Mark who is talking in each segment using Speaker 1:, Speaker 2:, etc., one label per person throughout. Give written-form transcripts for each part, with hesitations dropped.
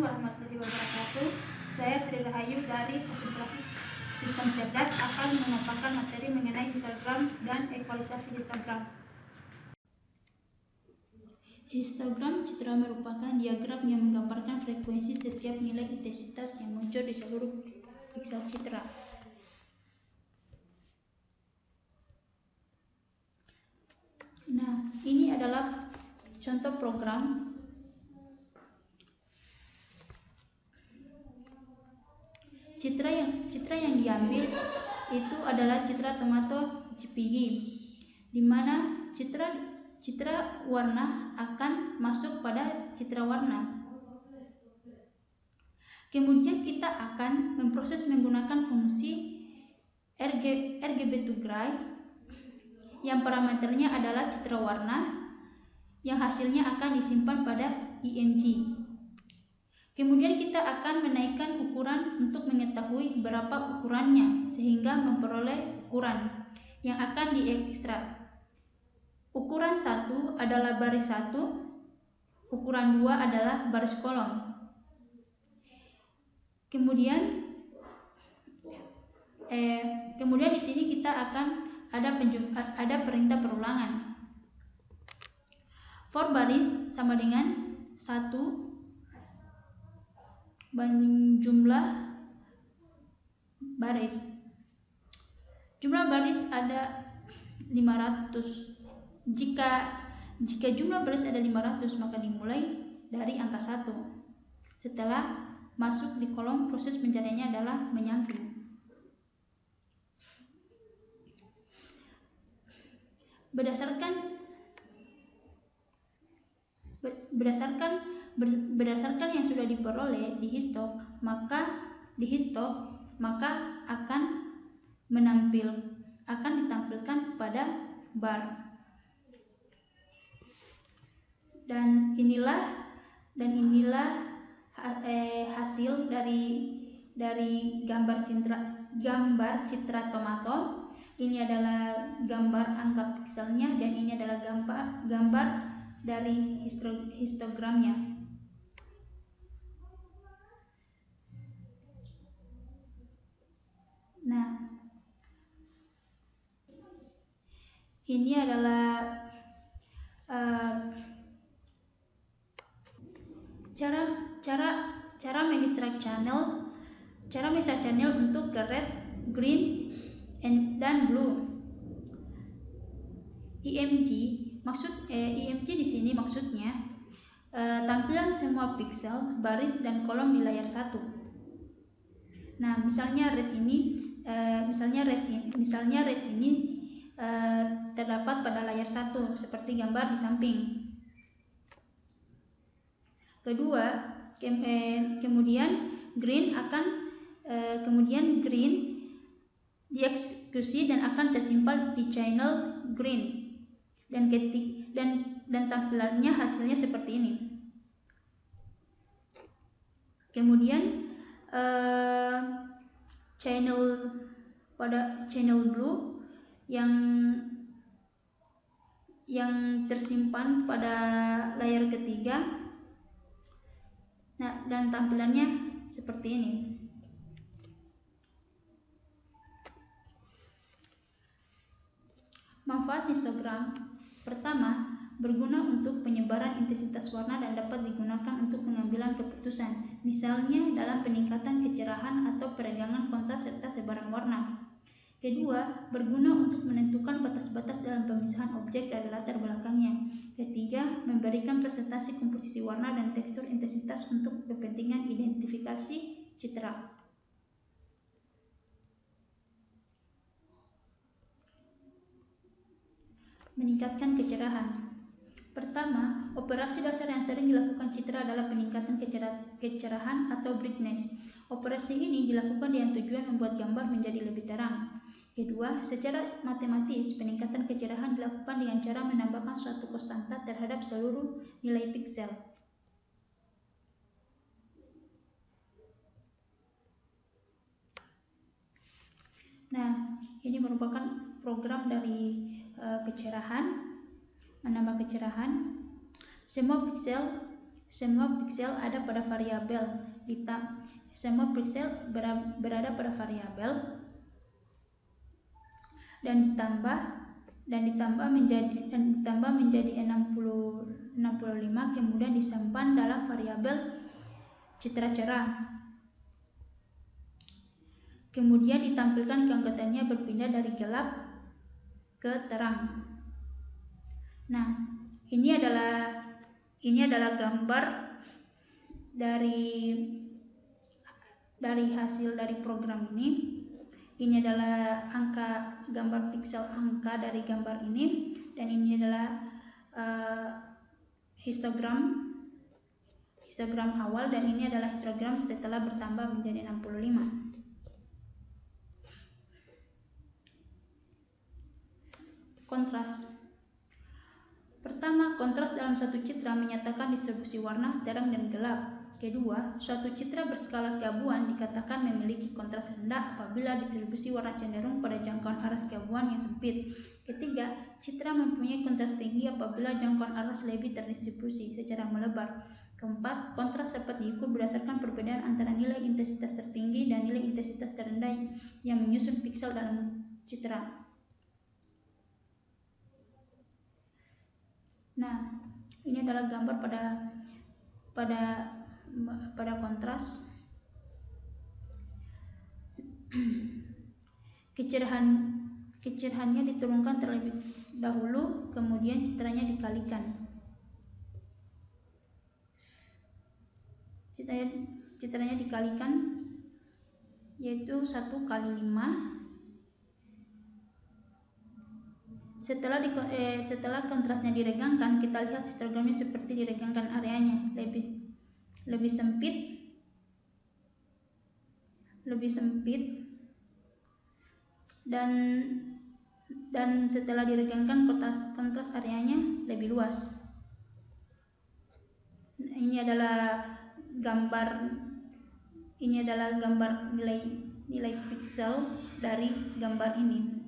Speaker 1: warahmatullahi wabarakatuh. Saya Sri Rahayu dari Konsentrasi Sistem Cerdas akan memaparkan materi mengenai histogram dan ekualisasi histogram. Histogram citra merupakan diagram yang menggambarkan frekuensi setiap nilai intensitas yang muncul di seluruh piksel citra. Nah, ini adalah contoh program. Citra yang diambil itu adalah citra tomato JPG, di mana citra warna akan masuk pada citra warna. Kemudian kita akan memproses menggunakan fungsi RGB2Gray yang parameternya adalah citra warna yang hasilnya akan disimpan pada IMG. Kemudian kita akan menaikkan ukuran untuk mengetahui berapa ukurannya sehingga memperoleh ukuran yang akan diekstrak. Ukuran 1 adalah baris 1, ukuran 2 adalah baris kolom. Kemudian di sini kita akan ada perintah perulangan. For baris sama dengan 1 banding jumlah baris. Jumlah baris ada 500. Jika jumlah baris ada 500, maka dimulai dari angka 1. Setelah masuk di kolom, proses pencariannya adalah menyamping. Berdasarkan yang sudah diperoleh di histok, maka akan ditampilkan pada bar. Dan inilah hasil dari gambar citra tomato. Ini adalah gambar angka pikselnya dan ini adalah gambar dari histogramnya. Nah, ini adalah cara mengekstrak channel untuk ke red, green, dan blue. IMG di sini maksudnya tampilan semua piksel, baris, dan kolom di layar 1. Nah, misalnya red ini terdapat pada layar 1 seperti gambar di samping. Kedua, kemudian green dieksekusi dan akan tersimpan di channel green dan tampilannya hasilnya seperti ini. Kemudian channel blue yang tersimpan pada layar ketiga. Nah, dan tampilannya seperti ini. Manfaat histogram. Pertama, berguna untuk penyebaran intensitas warna dan dapat digunakan untuk pengambilan keputusan, misalnya dalam peningkatan kecerahan atau peregangan kontras serta sebaran warna. Kedua, berguna untuk menentukan batas-batas dalam pemisahan objek dari latar belakangnya. Ketiga, memberikan presentasi komposisi warna dan tekstur intensitas untuk kepentingan identifikasi citra. Meningkatkan kecerahan. Pertama, operasi dasar yang sering dilakukan citra adalah peningkatan kecerahan atau brightness. Operasi ini dilakukan dengan tujuan membuat gambar menjadi lebih terang. Kedua, secara matematis, peningkatan kecerahan dilakukan dengan cara menambahkan suatu konstanta terhadap seluruh nilai piksel. Nah, ini merupakan program dari kecerahan, menambah kecerahan. Semua piksel semua piksel ada pada variabel. Semua piksel berada pada variabel dan ditambah menjadi 65, kemudian disimpan dalam variabel citra cerah. Kemudian ditampilkan keanggotaannya berpindah dari gelap ke terang. Nah, ini adalah gambar dari hasil dari program ini. Ini adalah gambar piksel angka dari gambar ini, dan ini adalah histogram awal, dan ini adalah histogram setelah bertambah menjadi 65. Kontras. Pertama, kontras dalam satu citra menyatakan distribusi warna terang dan gelap. Kedua, suatu citra berskala keabuan dikatakan memiliki kontras rendah apabila distribusi warna cenderung pada jangkauan aras keabuan yang sempit. Ketiga, citra mempunyai kontras tinggi apabila jangkauan aras lebih terdistribusi secara melebar. Keempat, kontras dapat diukur berdasarkan perbedaan antara nilai intensitas tertinggi dan nilai intensitas terendah yang menyusun piksel dalam citra. Nah, ini adalah gambar pada kontras. Kecerahannya diturunkan terlebih dahulu, kemudian citranya dikalikan. Citranya dikalikan, yaitu 1 kali 5. Setelah kontrasnya diregangkan, kita lihat histogramnya seperti diregangkan areanya, lebih sempit, dan setelah diregangkan kontras areanya lebih luas. Ini adalah gambar nilai piksel dari gambar ini.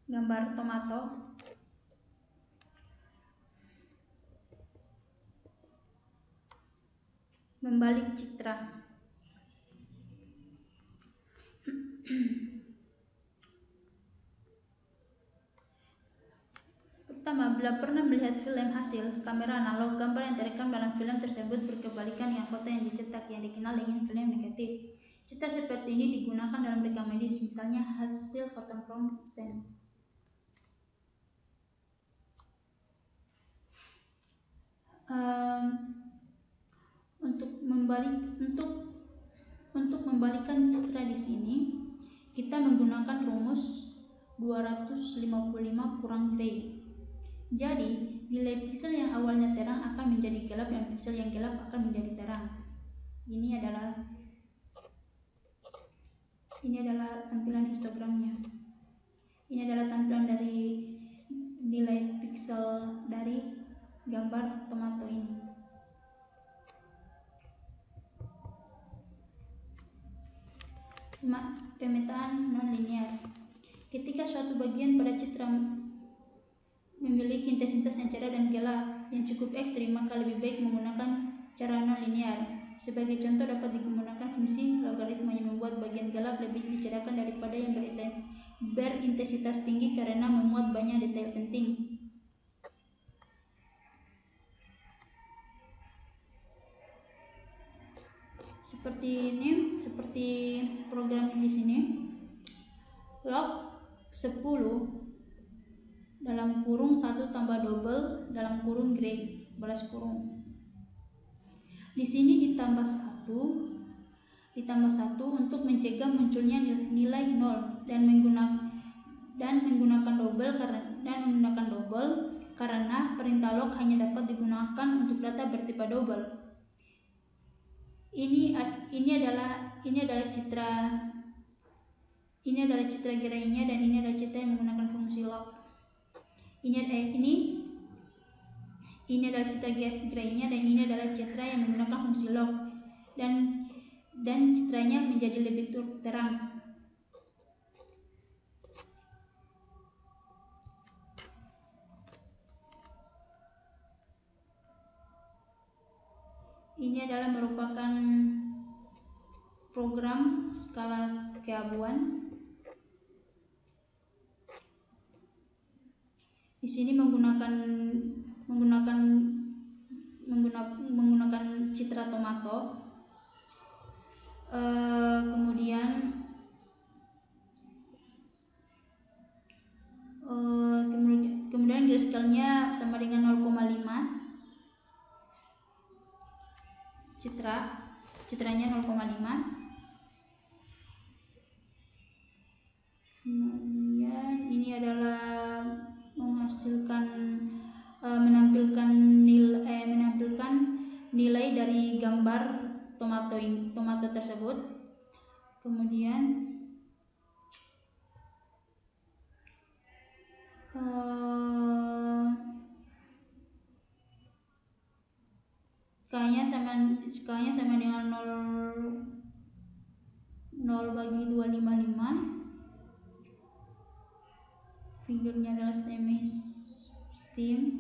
Speaker 1: Gambar tomato. Membalik citra. Pertama, bila pernah melihat film hasil kamera analog, gambar yang terekam dalam film tersebut berkebalikan dengan foto yang dicetak, yang dikenal dengan film negatif. Citra seperti ini digunakan dalam rekam medis, misalnya hasil fotokompsen. Untuk membalikan citra di sini, kita menggunakan rumus 255 kurang gray. Jadi, nilai piksel yang awalnya terang akan menjadi gelap dan piksel yang gelap akan menjadi terang. Ini adalah tampilan histogramnya. Ini adalah tampilan dari nilai piksel dari gambar tomato ini. Pemetaan non-linear. Ketika suatu bagian pada citra memiliki intensitas yang cerah dan gelap yang cukup ekstrim, maka lebih baik menggunakan cara non-linear. Sebagai contoh, dapat digunakan fungsi logaritma yang membuat bagian gelap lebih dicerahkan daripada yang berintensitas tinggi karena memuat banyak detail penting. Seperti program di sini. Log 10 dalam kurung 1 tambah double dalam kurung gray balas kurung. Di sini ditambah 1 untuk mencegah munculnya nilai 0 dan menggunakan double karena perintah log hanya dapat digunakan untuk data bertipe double. Ini adalah citra graynya, dan ini adalah citra yang menggunakan fungsi log. Ini adalah citra graynya, dan ini adalah citra yang menggunakan fungsi log, dan citranya menjadi lebih terang. Ini adalah merupakan program skala keabuan. Di sini menggunakan citra tomato. Kemudian grayscale-nya sama dengan 0,5. Citranya 0,5. Kemudian ini adalah menampilkan nilai dari gambar tomato tersebut. Kemudian K-nya sama dengan 0/255. Figurnya adalah stem,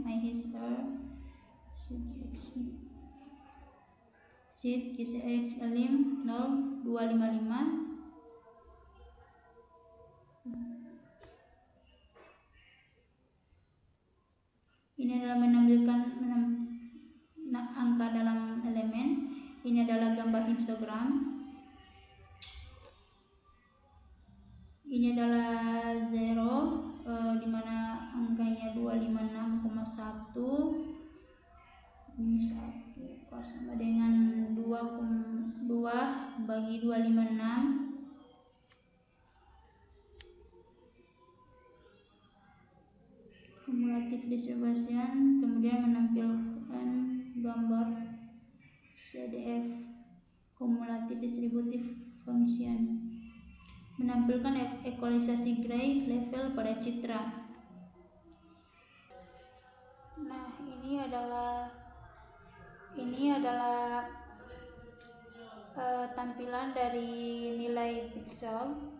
Speaker 1: I his R, seed X elim 0,255. Ini adalah menampilkan angka dalam elemen. Ini adalah gambar histogram. Ini adalah 0, di mana angkanya 256,1. Ini 1 sama dengan 2/256. Cumulative distribution. Kemudian menampilkan gambar CDF, cumulative distributive function, menampilkan equalisasi gray level pada citra. Nah, ini adalah tampilan dari nilai pixel.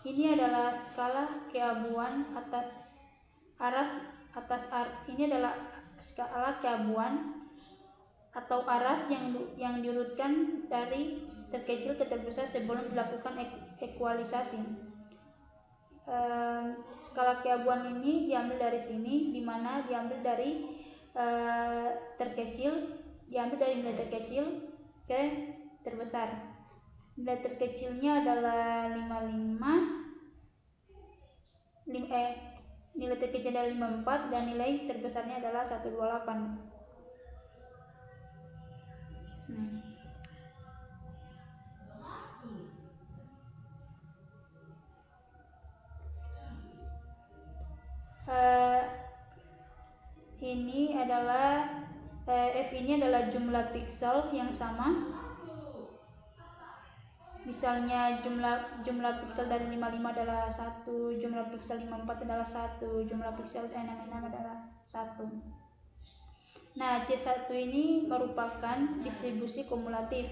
Speaker 1: Ini adalah skala keabuan ini adalah skala keabuan atau aras yang diurutkan dari terkecil ke terbesar sebelum dilakukan ekualisasi. Skala keabuan ini diambil dari sini, di mana diambil dari nilai terkecil ke terbesar. Nilai terkecilnya adalah 54 dan nilai terbesarnya adalah 128. Ini adalah F ini adalah jumlah pixel yang sama. Misalnya jumlah pixel dari 55 adalah 1, jumlah pixel 54 adalah 1, jumlah pixel 66 adalah 1. Nah, C1 ini merupakan distribusi kumulatif.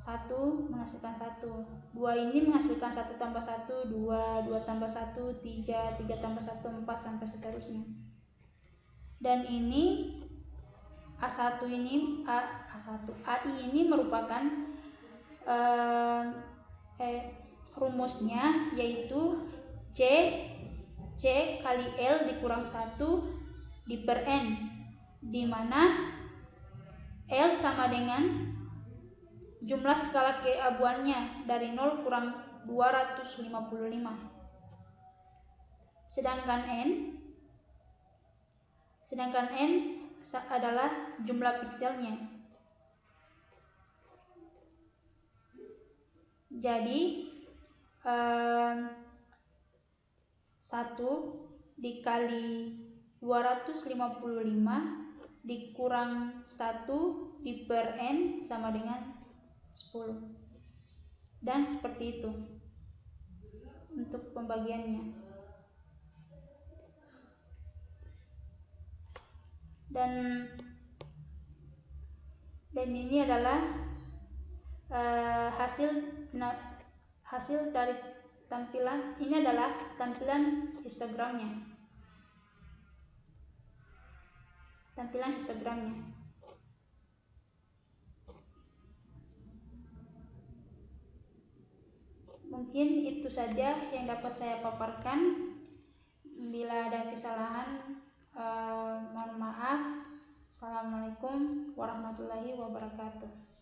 Speaker 1: 1 menghasilkan 1, 2 ini menghasilkan 1 tambah 1, 2, 2 tambah 1, 3, 3 tambah 1, 4, sampai seterusnya. Dan ini AI ini merupakan rumusnya, yaitu C kali L dikurang 1 per N, di mana L sama dengan jumlah skala keabuannya dari 0 kurang 255. Sedangkan N adalah jumlah pixelnya. Jadi 1 dikali 255 dikurang 1 per N sama dengan 10. Dan seperti itu untuk pembagiannya. Dan ini adalah hasil dari tampilan. Ini adalah tampilan histogramnya. Mungkin itu saja yang dapat saya paparkan. Bila ada kesalahan, mohon maaf. Assalamualaikum warahmatullahi wabarakatuh.